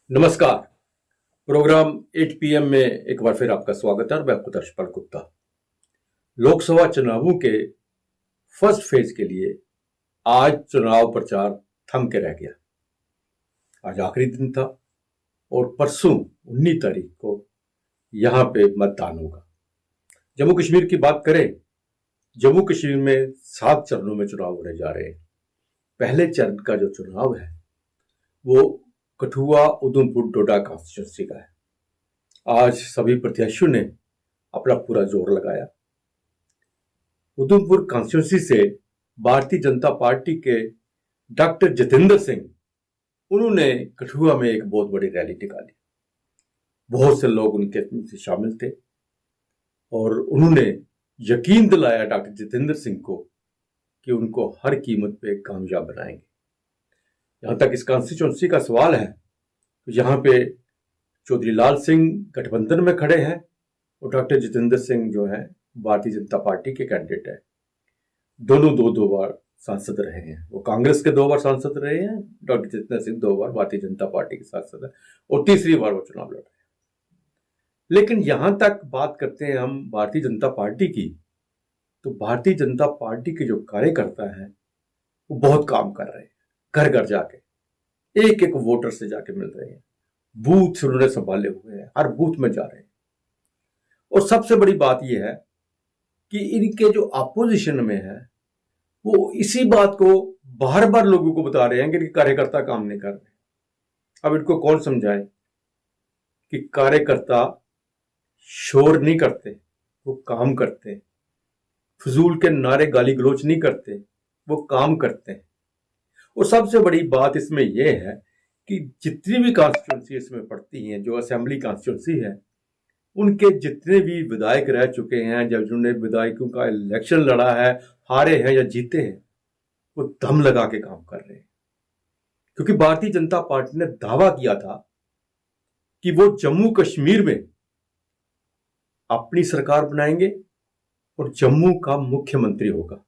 नमस्कार। Programme 8 PM में एक बार फिर आपका स्वागत है और मैं आपको दर्शपाल गुप्ता। लोकसभा चुनावों के फर्स्ट फेज के लिए आज चुनाव प्रचार थम के रह गया। आज आखिरी दिन था और परसों 19 तारीख को यहां पे मतदान होगा। जम्मू कश्मीर की बात करें, जम्मू कश्मीर में 7 चरणों में चुनाव होने जा रहे हैं। पहले चरण का जो चुनाव है वो कठुआ उधमपुर डोडा कॉन्स्टिट्यूंसी का है। आज सभी प्रत्याशियों ने अपना पूरा जोर लगाया। उधमपुर कॉन्स्टिट्यूंसी से भारतीय जनता पार्टी के डॉक्टर जितेंद्र सिंह, उन्होंने कठुआ में एक बहुत बड़ी रैली निकाली। बहुत से लोग उनके शामिल थे और उन्होंने यकीन दिलाया डॉक्टर जितेंद्र सिंह को कि उनको हर कीमत पे कामयाब बनाएंगे। जहां तक इस कॉन्स्टिट्यूंसी का सवाल है तो यहाँ पे चौधरी लाल सिंह गठबंधन में खड़े हैं और डॉक्टर जितेंद्र सिंह जो है भारतीय जनता पार्टी के कैंडिडेट है। दोनों दो बार सांसद रहे हैं। वो कांग्रेस के 2 बार सांसद रहे हैं, डॉक्टर जितेंद्र सिंह 2 बार भारतीय जनता पार्टी के सांसद है और तीसरी बार वो चुनाव लड़ रहे हैं। लेकिन यहां तक बात करते हैं हम भारतीय जनता पार्टी की, तो भारतीय जनता पार्टी के जो कार्यकर्ता हैं वो बहुत काम कर रहे हैं। घर घर जाके एक एक वोटर से जाके मिल रहे हैं, बूथ उन्होंने संभाले हुए हैं, हर बूथ में जा रहे हैं। और सबसे बड़ी बात यह है कि इनके जो अपोजिशन में है वो इसी बात को बार बार लोगों को बता रहे हैं कि कार्यकर्ता काम नहीं कर रहे। अब इनको कौन समझाए कि कार्यकर्ता शोर नहीं करते, वो काम करते हैं। फजूल के नारे गाली गलोच नहीं करते, वो काम करते हैं। और सबसे बड़ी बात इसमें यह है कि जितनी भी कॉन्स्टिट्यूंसी इसमें पड़ती हैं, जो असेंबली कॉन्स्टिट्यूंसी है, उनके जितने भी विधायक रह चुके हैं, जब जिन्होंने विधायकों का इलेक्शन लड़ा है, हारे हैं या जीते हैं, वो दम लगा के काम कर रहे हैं। क्योंकि भारतीय जनता पार्टी ने दावा किया था कि वो जम्मू कश्मीर में अपनी सरकार बनाएंगे और जम्मू का मुख्यमंत्री होगा।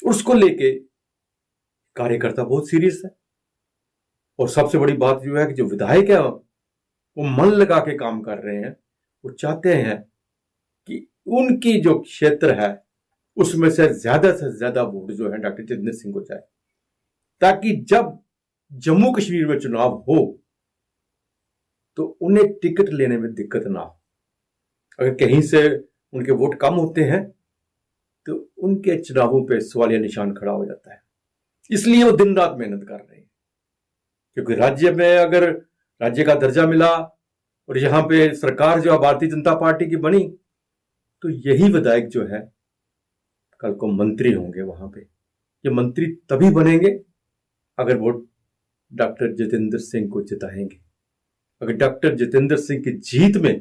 उसको लेके कार्यकर्ता बहुत सीरियस है। और सबसे बड़ी बात जो है कि जो विधायक है वो मन लगा के काम कर रहे हैं। वो चाहते हैं कि उनकी जो क्षेत्र है उसमें से ज्यादा वोट जो है डॉक्टर जितेंद्र सिंह को जाए, ताकि जब जम्मू कश्मीर में चुनाव हो तो उन्हें टिकट लेने में दिक्कत ना हो। अगर कहीं से उनके वोट कम होते हैं तो उनके चुनावों पे सवालिया निशान खड़ा हो जाता है। इसलिए वो दिन रात मेहनत कर रहे हैं। क्योंकि राज्य में अगर राज्य का दर्जा मिला और यहां पे सरकार जो है भारतीय जनता पार्टी की बनी, तो यही विधायक जो है कल को मंत्री होंगे वहां पे। ये मंत्री तभी बनेंगे अगर वो डॉक्टर जितेंद्र सिंह को जिताएंगे। अगर डॉक्टर जितेंद्र सिंह की जीत में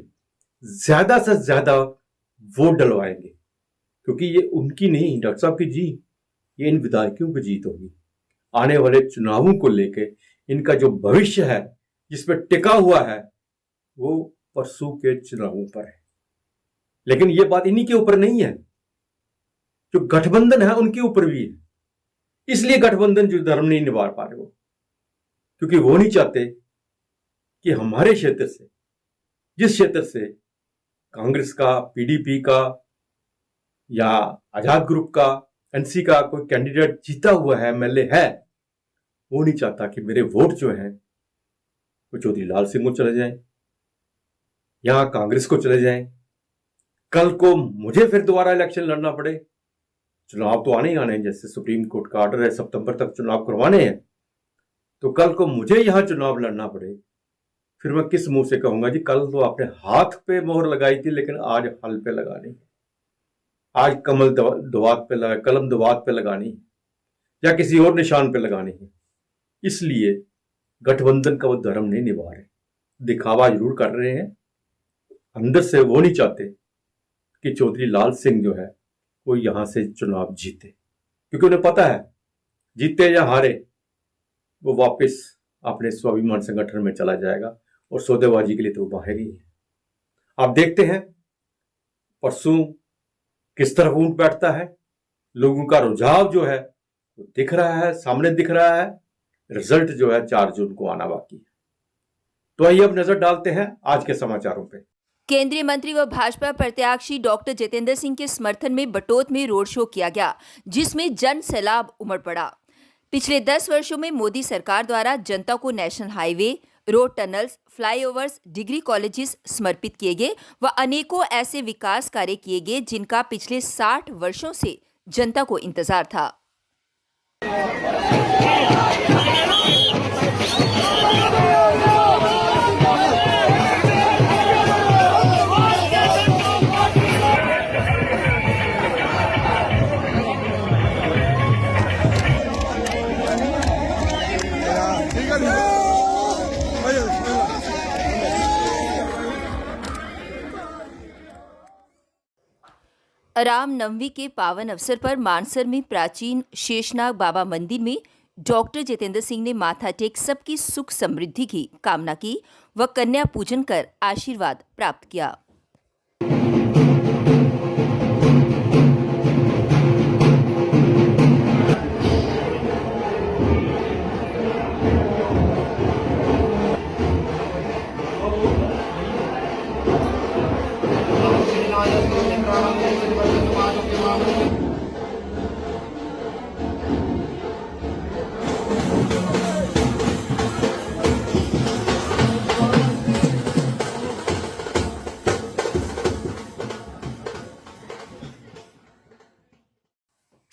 ज्यादा से ज्यादा वोट डलवाएंगे, क्योंकि ये उनकी नहीं, डॉक्टर साहब की जीत, ये इन विधायकों की जीत होगी। आने वाले चुनावों को लेके इनका जो भविष्य है, जिसपे टिका हुआ है, वो परसों के चुनावों पर है। लेकिन ये बात इन्हीं के ऊपर नहीं है, जो गठबंधन है उनके ऊपर भी है। इसलिए गठबंधन जो धर्म नहीं निभा पा रहे वो, क्योंकि वो नहीं चाहते कि हमारे क्षेत्र से, जिस क्षेत्र से कांग्रेस का, पीडीपी का या आजाद ग्रुप का, एनसी का कोई कैंडिडेट जीता हुआ है, एमएलए है, वो नहीं चाहता कि मेरे वोट जो हैं वो चौधरी लाल सिंह को चले जाएं या कांग्रेस को चले जाएं। कल को मुझे फिर दोबारा इलेक्शन लड़ना पड़े। चुनाव तो आने ही आने हैं, जैसे सुप्रीम कोर्ट का ऑर्डर है सितंबर तक चुनाव करवाने हैं, तो कल को मुझे यहां चुनाव लड़ना पड़े, फिर मैं किस मुंह से कहूंगा जी कल तो आपने हाथ पे मोहर लगाई थी लेकिन आज हल पे लगानी, आज कलम दवात पे लगानी या किसी और निशान पे लगानी है। इसलिए गठबंधन का वो धर्म नहीं निभा रहे, दिखावा जरूर कर रहे हैं। अंदर से वो नहीं चाहते कि चौधरी लाल सिंह जो है वो यहां से चुनाव जीते, क्योंकि उन्हें पता है जीते या हारे वो वापस अपने स्वाभिमान संगठन में चला जाएगा और सौदेबाजी के लिए तो बाहर ही है। आप देखते हैं परसों किस तरफ ऊंट बैठता है। लोगों का रुझाव जो है वो दिख रहा है, सामने दिख रहा है। रिजल्ट जो है 4 जून को आना बाकी है। तो आइए अब नजर डालते हैं आज के समाचारों पे। केंद्रीय मंत्री व भाजपा प्रत्याशी डॉक्टर जितेंद्र सिंह के समर्थन में बटोत में रोड शो किया गया, जिसमें जन सैलाब उमड़ पड़ा। पिछले 10 वर्षों में मोदी सरकार द्वारा जनता को national highway, road, tunnels, flyovers, degree colleges समर्पित किए गए व अनेकों ऐसे विकास कार्य किए गए जिनका पिछले 60 वर्षों से जनता को इंतजार था। रामनवमी के पावन अवसर पर मानसर में प्राचीन शेषनाग बाबा मंदिर में डॉक्टर जितेंद्र सिंह ने माथा टेक सबकी सुख समृद्धि की कामना की व कन्या पूजन कर आशीर्वाद प्राप्त किया।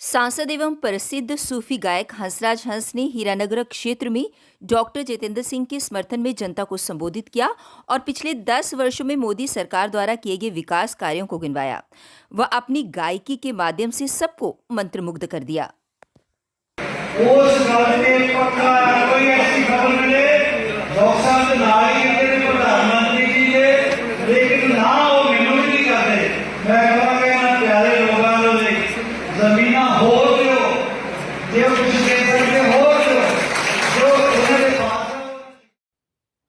सांसद एवं प्रसिद्ध सूफी गायक हंसराज हंस ने हीरानगर क्षेत्र में डॉक्टर जितेंद्र सिंह के समर्थन में जनता को संबोधित किया और पिछले 10 वर्षों में मोदी सरकार द्वारा किए गए विकास कार्यों को गिनवाया। वह अपनी गायकी के माध्यम से सबको मंत्रमुग्ध कर दिया।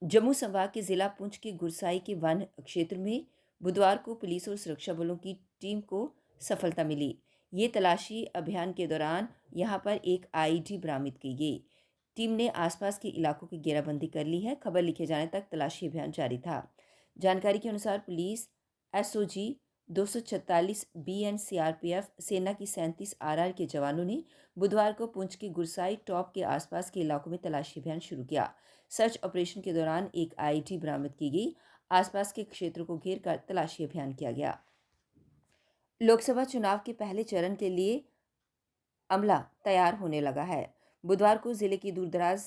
जम्मू संभाग के जिला पुंछ के गुरसाई के वन क्षेत्र में बुधवार को पुलिस और सुरक्षा बलों की टीम को सफलता मिली। ये तलाशी अभियान के दौरान यहां पर एक आईडी बरामद की गई। टीम ने आसपास के इलाकों की घेराबंदी कर ली है। खबर लिखे जाने तक तलाशी अभियान जारी था। जानकारी के अनुसार पुलिस SOG 246 BN CRPF सेना की 37 RR के जवानों ने बुधवार को पुंछ के गुरसाई टॉप के आसपास के इलाकों में तलाशी अभियान शुरू किया। सर्च ऑपरेशन के दौरान एक आईडी बरामद की गई। आसपास के क्षेत्रों को घेर कर तलाशी अभियान किया गया। लोकसभा चुनाव के पहले चरण के लिए अमला तैयार होने लगा है। बुधवार को जिले की दूरदराज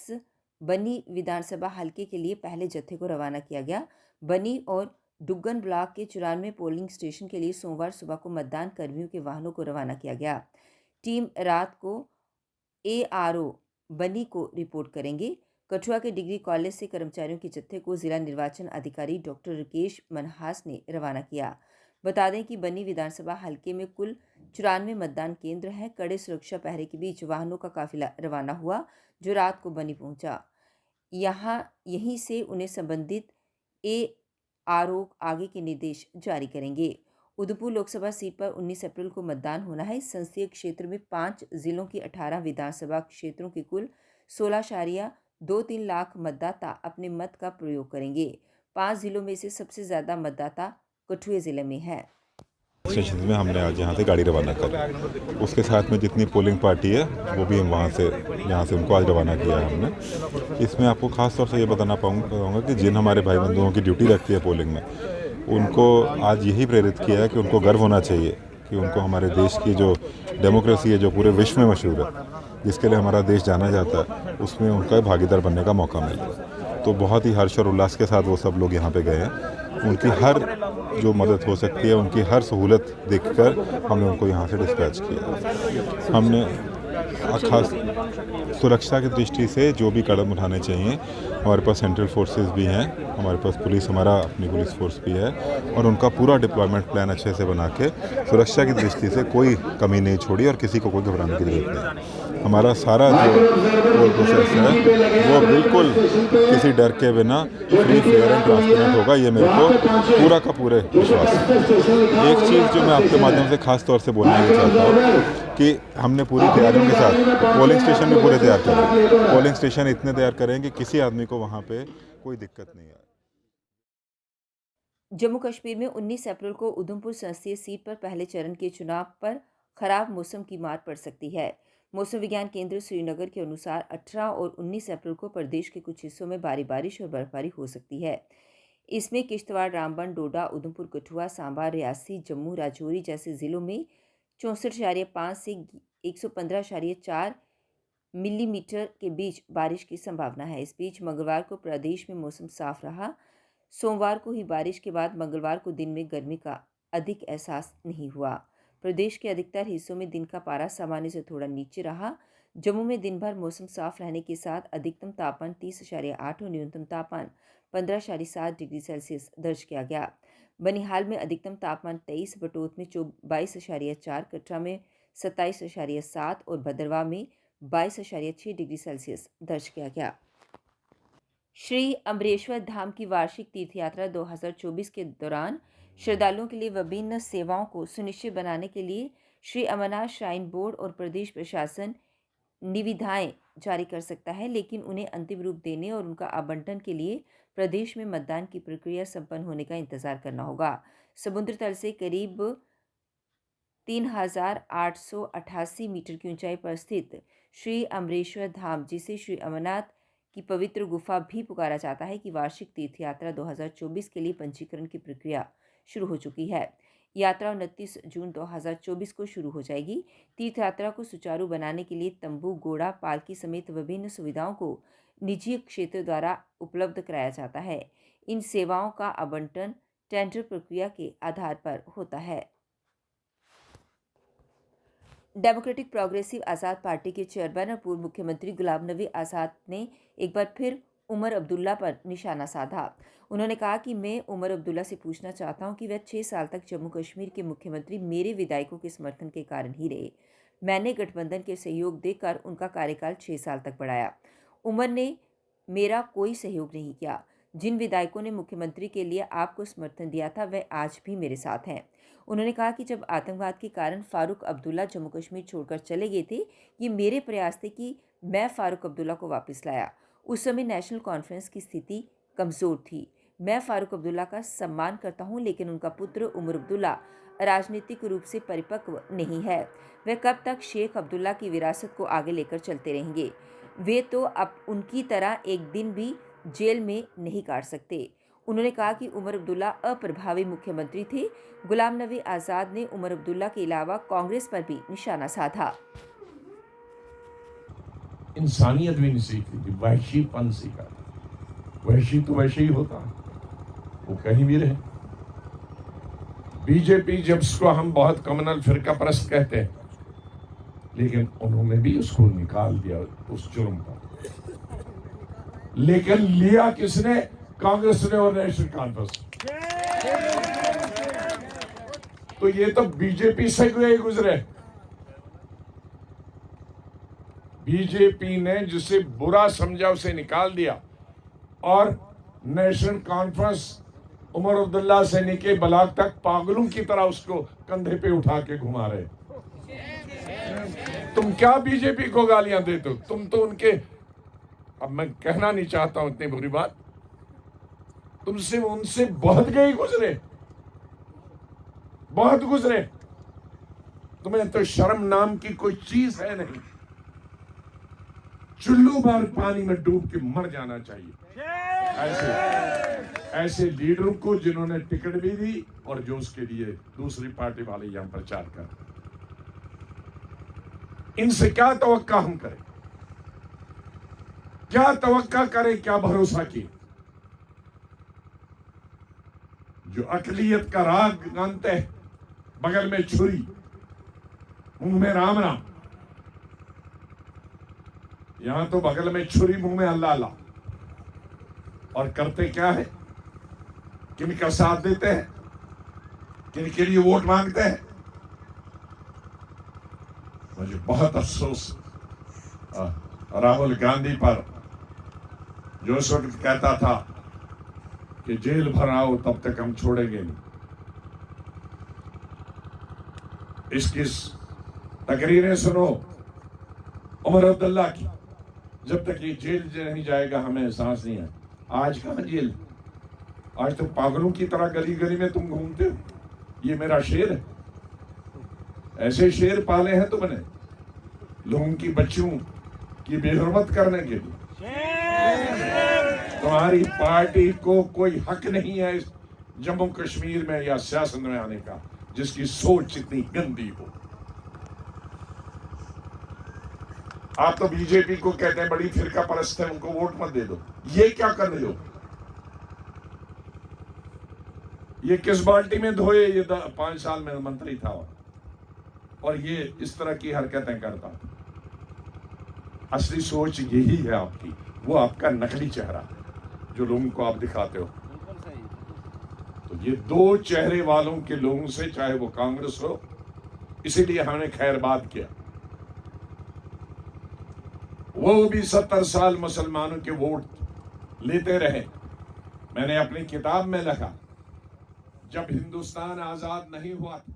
बनी विधानसभा हलके के लिए पहले जत्थे को रवाना किया गया। बनी और डुग्गन ब्लॉक के 94 पोलिंग स्टेशन के लिए सोमवार सुबह को मतदान कर्मियों के वाहनों को रवाना किया गया। टीम रात को ARO बनी को रिपोर्ट करेंगे। कठुआ के डिग्री कॉलेज से कर्मचारियों के जत्थे को जिला निर्वाचन अधिकारी डॉक्टर राकेश मनहास ने रवाना किया। बता दें कि बनी विधानसभा हलके में कुल 94 मतदान केंद्र हैं। कड़े सुरक्षा पहरे के बीच वाहनों का काफिला रवाना हुआ, जो रात को बनी पहुंचा। यहीं से उन्हें संबंधित ARO आगे के निर्देश जारी करेंगे। उदयपुर लोकसभा सीट पर 19 अप्रैल को मतदान होना है। इस संसदीय क्षेत्र में 5 जिलों की 18 विधानसभा क्षेत्रों के कुल 16.23 लाख मतदाता अपने मत का प्रयोग करेंगे। 5 जिलों में से सबसे ज़्यादा मतदाता कठुआ जिले में है। स्टेशन में हमने आज यहाँ से गाड़ी रवाना कर, उसके साथ में जितनी पोलिंग पार्टी है वो भी हम यहाँ से उनको आज रवाना किया है हमने। इसमें आपको खास तौर से ये बताना पाऊँगा कि जिन हमारे भाई बंधुओं की ड्यूटी लगती है पोलिंग में, उनको आज यही प्रेरित किया है कि उनको गर्व होना चाहिए कि उनको हमारे देश की जो डेमोक्रेसी है, जो पूरे विश्व में मशहूर है, जिसके लिए हमारा देश जाना जाता है, उसमें उनका भागीदार बनने का मौका मिला। तो बहुत ही हर्ष और उल्लास के साथ वो सब लोग यहाँ पे गए हैं। उनकी हर जो मदद हो सकती है, उनकी हर सहूलत देखकर हमने उनको यहाँ से डिस्पैच किया। हमने खास सुरक्षा की दृष्टि से जो भी कदम उठाने चाहिए, हमारे पास सेंट्रल फोर्सेस भी हैं, हमारे पास पुलिस, हमारा अपनी पुलिस फोर्स भी है, और उनका पूरा डिप्लॉयमेंट प्लान अच्छे से बना के सुरक्षा की दृष्टि से कोई कमी नहीं छोड़ी और किसी को कोई घबराने की जरूरत नहीं। हमारा सारा जो प्रोसेस है वो बिल्कुल किसी डर के बिना फ्री, फेयर एंड ट्रांसपेरेंट होगा, ये मेरे को पूरा का पूरे विश्वास है। एक चीज़ जो मैं आपके माध्यम से खास तौर से बोलना चाहता हूँ कि हमने पूरी तैयारियों के साथ पोलिंग स्टेशन भी पूरे तैयार करें। पोलिंग स्टेशन इतने तैयार करें कि किसी आदमी को वहाँ पे कोई दिक्कत नहीं आए। जम्मू कश्मीर में 19 अप्रैल को उधमपुर संसदीय सीट पर पहले चरण के चुनाव पर खराब मौसम की मार पड़ सकती है। मौसम विज्ञान केंद्र श्रीनगर के अनुसार 18 और 19 अप्रैल को प्रदेश के कुछ हिस्सों में भारी बारिश और बर्फबारी हो सकती है। इसमें किश्तवाड़, रामबन, डोडा, उधमपुर, कठुआ, सांबा, रियासी, जम्मू, राजौरी जैसे जिलों में 64.5 से 115.4 मिलीमीटर के बीच बारिश की संभावना है। इस बीच मंगलवार को प्रदेश में मौसम साफ रहा। सोमवार को ही बारिश के बाद मंगलवार को दिन में गर्मी का अधिक एहसास नहीं हुआ। प्रदेश के अधिकतर हिस्सों में दिन का पारा सामान्य से थोड़ा नीचे रहा। जम्मू में दिन भर मौसम साफ रहने के साथ अधिकतम तापमान 30.8 और न्यूनतम तापमान 15.7 डिग्री सेल्सियस दर्ज किया गया। बनिहाल में अधिकतम तापमान 23, बटोत में 22.4, कटरा में 27.7 और भद्रवाह में 22.6 डिग्री सेल्सियस दर्ज किया गया। श्री अमरेश्वर धाम की वार्षिक तीर्थ यात्रा 2024 के दौरान श्रद्धालुओं के लिए विभिन्न सेवाओं को सुनिश्चित बनाने के लिए श्री अमरनाथ श्राइन बोर्ड और प्रदेश प्रशासन निविदाएं जारी कर सकता है, लेकिन उन्हें अंतिम रूप देने और उनका आवंटन के लिए प्रदेश में मतदान की प्रक्रिया संपन्न होने का इंतजार करना होगा। समुद्र तल से करीब 3,888 मीटर की ऊंचाई पर स्थित श्री अमरेश्वर धाम, जिसे श्री अमरनाथ की पवित्र गुफा भी पुकारा जाता है, कि वार्षिक तीर्थ यात्रा 2024 के लिए पंजीकरण की प्रक्रिया शुरू हो चुकी है। यात्रा 29 जून 2024 को शुरू हो जाएगी। तीर्थ यात्रा को सुचारू बनाने के लिए तंबू, घोड़ा, पालकी समेत विभिन्न सुविधाओं को निजी क्षेत्र द्वारा उपलब्ध कराया जाता है। इन सेवाओं का आवंटन टेंडर प्रक्रिया के आधार पर होता है। डेमोक्रेटिक प्रोग्रेसिव आज़ाद पार्टी के चेयरमैन और पूर्व मुख्यमंत्री गुलाम नबी आज़ाद ने एक बार फिर उमर अब्दुल्ला पर निशाना साधा। उन्होंने कहा कि मैं उमर अब्दुल्ला से पूछना चाहता हूं कि वह 6 साल तक जम्मू कश्मीर के मुख्यमंत्री मेरे विधायकों के समर्थन के कारण ही रहे। मैंने गठबंधन के सहयोग देकर उनका कार्यकाल 6 साल तक बढ़ाया। उमर ने मेरा कोई सहयोग नहीं किया। जिन विधायकों ने मुख्यमंत्री के लिए आपको समर्थन दिया था, वह आज भी मेरे साथ हैं। उन्होंने कहा कि जब आतंकवाद के कारण फारूक अब्दुल्ला जम्मू कश्मीर छोड़कर चले गए थे, ये मेरे प्रयास थे कि मैं फारूक अब्दुल्ला को वापस लाया। उस समय नेशनल कॉन्फ्रेंस की स्थिति कमज़ोर थी। मैं फारूक अब्दुल्ला का सम्मान करता हूं, लेकिन उनका पुत्र उमर अब्दुल्ला राजनीतिक रूप से परिपक्व नहीं है। वे कब तक शेख अब्दुल्ला की विरासत को आगे लेकर चलते रहेंगे? वे तो अब उनकी तरह एक दिन भी जेल में नहीं काट सकते। उन्होंने कहा कि उमर अब्दुल्ला अप्रभावी मुख्यमंत्री थे। गुलाम नबी आज़ाद ने उमर अब्दुल्ला के अलावा कांग्रेस पर भी निशाना साधा। इंसानियत भी नहीं सीखती थी, वहशीपन सीखा। वहशी तो वैसे ही होता, वो कहीं भी रहे। बीजेपी जब उसको हम बहुत कम्युनल फिरका परस्त कहते हैं, लेकिन उन्होंने भी उसको निकाल दिया उस जुर्म पर। लेकिन लिया किसने? कांग्रेस ने और नेशनल कॉन्फ्रेंस। तो ये तो बीजेपी से गुजरे। बीजेपी ने जिसे बुरा समझा उसे निकाल दिया, और नेशनल कॉन्फ्रेंस उमर अब्दुल्ला से निके ब्लॉक तक पागलों की तरह उसको कंधे पे उठा के घुमा रहे। तुम क्या बीजेपी को गालियां देते हो? तुम तो उनके, अब मैं कहना नहीं चाहता हूं इतनी बुरी बात, तुमसे उनसे बहुत गए गुजरे, बहुत गुजरे। तुम्हें तो शर्म नाम की कोई चीज है नहीं। चुल्लू भर पानी में डूब के मर जाना चाहिए ऐसे लीडरों को, जिन्होंने टिकट भी दी और जो उसके लिए दूसरी पार्टी वाले यहां प्रचार कर। इनसे क्या तवक्का हम करें? क्या तवक्का करें? क्या भरोसा किए? जो अकलियत का राग गानते हैं, बगल में छुरी मुंह में राम राम। यहां तो बगल में छुरी मुंह में अल्लाह अल्लाह। और करते क्या है? किनका साथ देते हैं, किनके लिए वोट मांगते हैं। मुझे बहुत अफसोस राहुल गांधी पर, जो उस वक्त कहता था कि जेल भर आओ तब तक हम छोड़ेंगे नहीं। इसकी तकरीरें सुनो उमर अब्दुल्ला की, जब तक ये जेल नहीं जाएगा हमें एहसास नहीं है। आज कहां जेल? आज तो पागलों की तरह गली गली में तुम घूमते हो। ये मेरा शेर है। ऐसे शेर पाले हैं तुमने लोगों की बच्चियों की बेहुरमत करने के लिए। तुम्हारी पार्टी को कोई हक नहीं है इस जम्मू कश्मीर में या सियासत में आने का जिसकी सोच इतनी गंदी हो। आप तो बीजेपी को कहते हैं बड़ी फिरका परस्त है, उनको वोट मत दे दो। ये क्या कर रहे हो? ये किस बाल्टी में धोए? ये 5 साल में मंत्री था और ये इस तरह की हरकतें करता। असली सोच यही है आपकी, वो आपका नकली चेहरा जो लोगों को आप दिखाते हो। तो ये 2 चेहरे वालों के लोगों से, चाहे वो कांग्रेस हो, इसीलिए हमने खैरबाद किया। वो भी 70 साल मुसलमानों के वोट लेते रहे। मैंने अपनी किताब में लिखा, जब हिंदुस्तान आजाद नहीं हुआ था।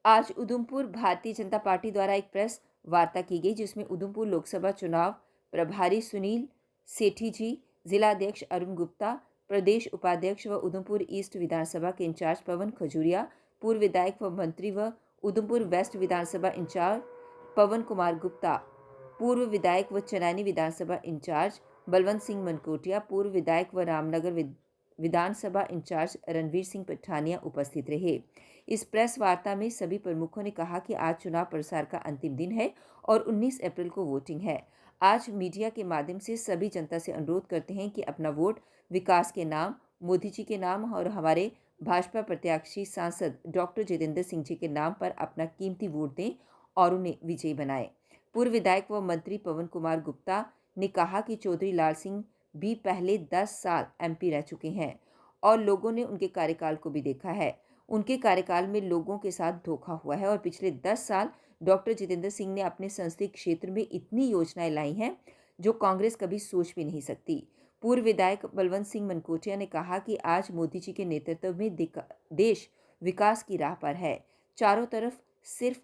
आज उधमपुर भारतीय जनता पार्टी द्वारा एक प्रेस वार्ता की गई, जिसमें उधमपुर लोकसभा चुनाव प्रभारी सुनील सेठी जी, जिला अध्यक्ष अरुण गुप्ता, प्रदेश उपाध्यक्ष व उधमपुर ईस्ट विधानसभा के इंचार्ज पवन खजूरिया, पूर्व विधायक व मंत्री व उधमपुर वेस्ट विधानसभा इंचार्ज पवन कुमार गुप्ता, पूर्व विधायक व चनैनी विधानसभा इंचार्ज बलवंत सिंह मनकोटिया, पूर्व विधायक व रामनगर विधानसभा इंचार्ज रणवीर सिंह पठानिया उपस्थित रहे। इस प्रेस वार्ता में सभी प्रमुखों ने कहा कि आज चुनाव प्रचार का अंतिम दिन है और 19 अप्रैल को वोटिंग है। आज मीडिया के माध्यम से सभी जनता से अनुरोध करते हैं कि अपना वोट विकास के नाम, मोदी जी के नाम और हमारे भाजपा प्रत्याशी सांसद डॉक्टर जितेंद्र सिंह जी के नाम पर अपना कीमती वोट दें और उन्हें विजयी बनाएं। पूर्व विधायक व मंत्री पवन कुमार गुप्ता ने कहा कि चौधरी लाल सिंह भी पहले 10 साल एमपी रह चुके हैं और लोगों ने उनके कार्यकाल को भी देखा है। उनके कार्यकाल में लोगों के साथ धोखा हुआ है और पिछले 10 साल डॉक्टर जितेंद्र सिंह ने अपने संसदीय क्षेत्र में इतनी योजनाएं लाई हैं जो कांग्रेस कभी सोच भी नहीं सकती। पूर्व विधायक बलवंत सिंह मनकोटिया ने कहा कि आज मोदी जी के नेतृत्व में देश विकास की राह पर है। चारों तरफ सिर्फ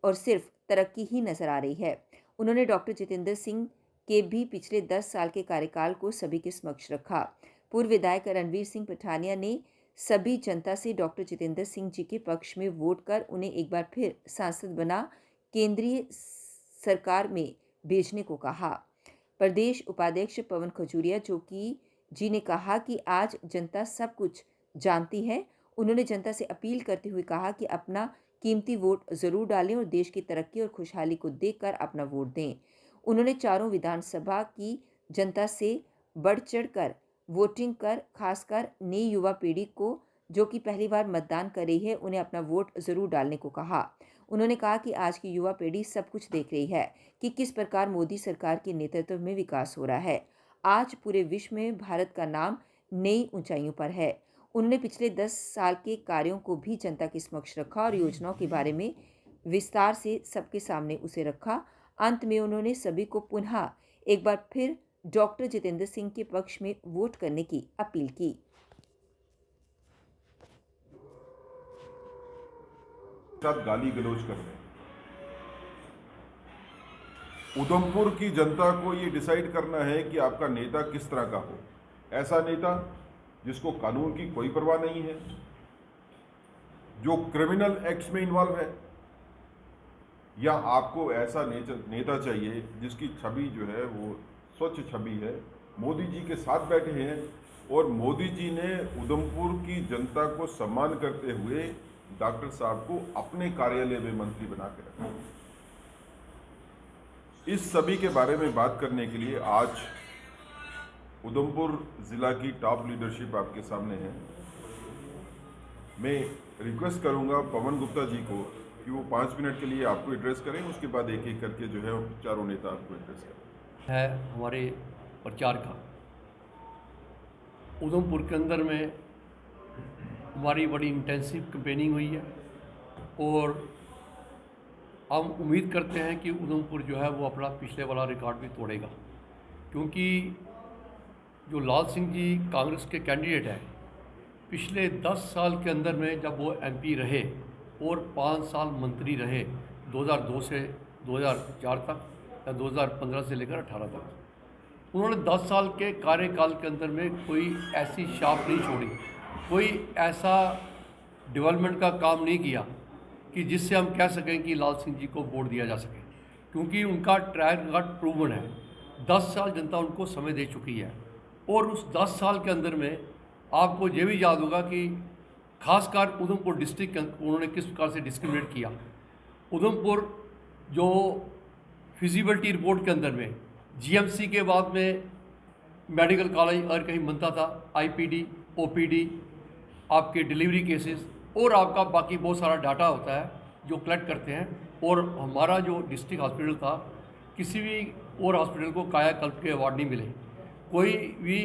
और सिर्फ तरक्की ही नजर आ रही है। उन्होंने डॉक्टर जितेंद्र सिंह के भी पिछले 10 साल के कार्यकाल को सभी के समक्ष रखा। पूर्व विधायक रणवीर सिंह पठानिया ने सभी जनता से डॉक्टर जितेंद्र सिंह जी के पक्ष में वोट कर उन्हें एक बार फिर सांसद बना केंद्रीय सरकार में भेजने को कहा। प्रदेश उपाध्यक्ष पवन खजूरिया जी ने कहा कि आज जनता सब कुछ जानती है। उन्होंने जनता से अपील करते हुए कहा कि अपना कीमती वोट जरूर डालें और देश की तरक्की और खुशहाली को देखकर अपना वोट दें। उन्होंने चारों विधानसभा की जनता से बढ़ चढ़कर वोटिंग कर खासकर नई युवा पीढ़ी को जो कि पहली बार मतदान कर रही है, उन्हें अपना वोट ज़रूर डालने को कहा। उन्होंने कहा कि आज की युवा पीढ़ी सब कुछ देख रही है कि किस प्रकार मोदी सरकार के नेतृत्व में विकास हो रहा है। आज पूरे विश्व में भारत का नाम नई ऊंचाइयों पर है। उन्होंने पिछले 10 साल के कार्यों को भी जनता के समक्ष रखा और योजनाओं के बारे में विस्तार से सबके सामने उसे रखा। अंत में उन्होंने सभी को पुनः एक बार फिर डॉक्टर जितेंद्र सिंह के पक्ष में वोट करने की अपील की। साथ गाली गलौज कर रहे हैं। उधमपुर की जनता को ये डिसाइड करना है कि आपका नेता किस तरह का हो। ऐसा नेता जिसको कानून की कोई परवाह नहीं है, जो क्रिमिनल एक्ट्स में इन्वॉल्व है, या आपको ऐसा नेता चाहिए जिसकी छवि जो है वो स्वच्छ छवि है, मोदी जी के साथ बैठे हैं और मोदी जी ने उधमपुर की जनता को सम्मान करते हुए डॉक्टर साहब को अपने कार्यालय में मंत्री बना के रखा। इस सभी के बारे में बात करने के लिए आज उधमपुर जिला की टॉप लीडरशिप आपके सामने है। मैं रिक्वेस्ट करूंगा पवन गुप्ता जी को कि वो 5 मिनट के लिए आपको एड्रेस करें, उसके बाद एक एक करके जो है चारों नेता आपको एड्रेस करें। है हमारे प्रचार का उधमपुर के अंदर में हमारी बड़ी इंटेंसिव कैंपेनिंग हुई है और हम उम्मीद करते हैं कि उधमपुर जो है वो अपना पिछले वाला रिकॉर्ड भी तोड़ेगा, क्योंकि जो लाल सिंह जी कांग्रेस के कैंडिडेट हैं, पिछले 10 साल के अंदर में जब वो एमपी रहे और 5 साल मंत्री रहे 2002 से 2004 तक या 2015 से लेकर 18 तक, उन्होंने 10 साल के कार्यकाल के अंदर में कोई ऐसी छाप नहीं छोड़ी, कोई ऐसा डेवलपमेंट का काम नहीं किया कि जिससे हम कह सकें कि लाल सिंह जी को वोट दिया जा सके, क्योंकि उनका ट्रैक रिकॉर्ड प्रूवन है। 10 साल जनता उनको समय दे चुकी है और उस 10 साल के अंदर में आपको ये भी याद होगा कि खासकर उधमपुर डिस्ट्रिक्ट उन्होंने किस प्रकार से डिस्क्रिमिनेट किया। उधमपुर जो फिजिबिलिटी रिपोर्ट के अंदर में जीएमसी के बाद में मेडिकल कॉलेज अगर कहीं बनता था, आईपीडी, ओपीडी, आपके डिलीवरी केसेस और आपका बाकी बहुत सारा डाटा होता है जो कलेक्ट करते हैं। और हमारा जो डिस्ट्रिक्ट हॉस्पिटल था, किसी भी और हॉस्पिटल को कायाकल्प के अवार्ड नहीं मिले, कोई भी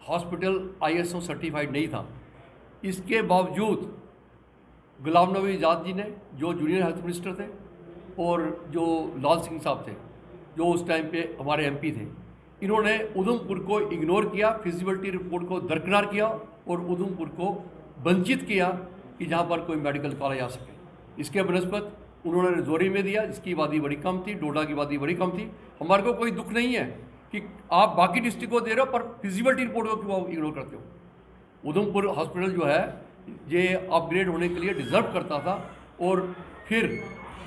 हॉस्पिटल ISO सर्टिफाइड नहीं था। इसके बावजूद गुलाम नबी आज़ाद जी ने, जो जूनियर हेल्थ मिनिस्टर थे, और जो लाल सिंह साहब थे, जो उस टाइम पे हमारे MP थे, इन्होंने उधमपुर को इग्नोर किया, फिजिबिलिटी रिपोर्ट को दरकिनार किया और उधमपुर को वंचित किया कि जहाँ पर कोई मेडिकल कॉलेज आ सके। इसके बनस्पत उन्होंने रजौरी में दिया, जिसकी आबादी बड़ी कम थी, डोडा की आबादी बड़ी कम थी। हमारे को कोई दुख नहीं है कि आप बाकी डिस्ट्रिक्ट को दे रहे हो, पर फिजिबिलिटी रिपोर्ट को क्यों इग्नोर करते हो। उधमपुर हॉस्पिटल जो है ये अपग्रेड होने के लिए डिज़र्व करता था, और फिर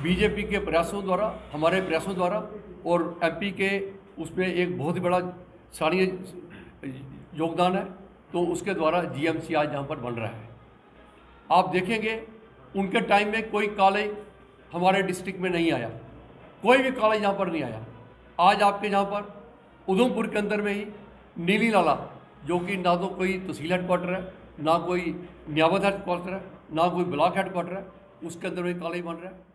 बीजेपी के प्रयासों द्वारा, हमारे प्रयासों द्वारा और MP के उसमें एक बहुत ही बड़ा सराहनीय योगदान है, तो उसके द्वारा GMC आज यहाँ पर बन रहा है। आप देखेंगे उनके टाइम में कोई कॉलेज हमारे डिस्ट्रिक्ट में नहीं आया, कोई भी कॉलेज यहाँ पर नहीं आया। आज आपके यहाँ पर उधमपुर के अंदर में ही नीली नाला, जो कि ना तो कोई तहसील हेडक्वार्टर है, ना कोई नियामत हेडक्वार्टर है, ना कोई ब्लॉक हेडक्वार्टर है, उसके अंदर में कॉलेज बन रहा है।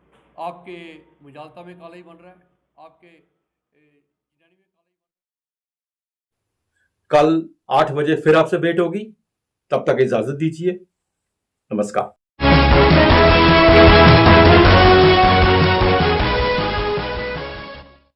आपके मुजालता में कॉलेज बन रहा है, आपके जिनानी में कॉलेज। कल 8 बजे फिर आपसे भेंट होगी, तब तक इजाजत दीजिए। नमस्कार।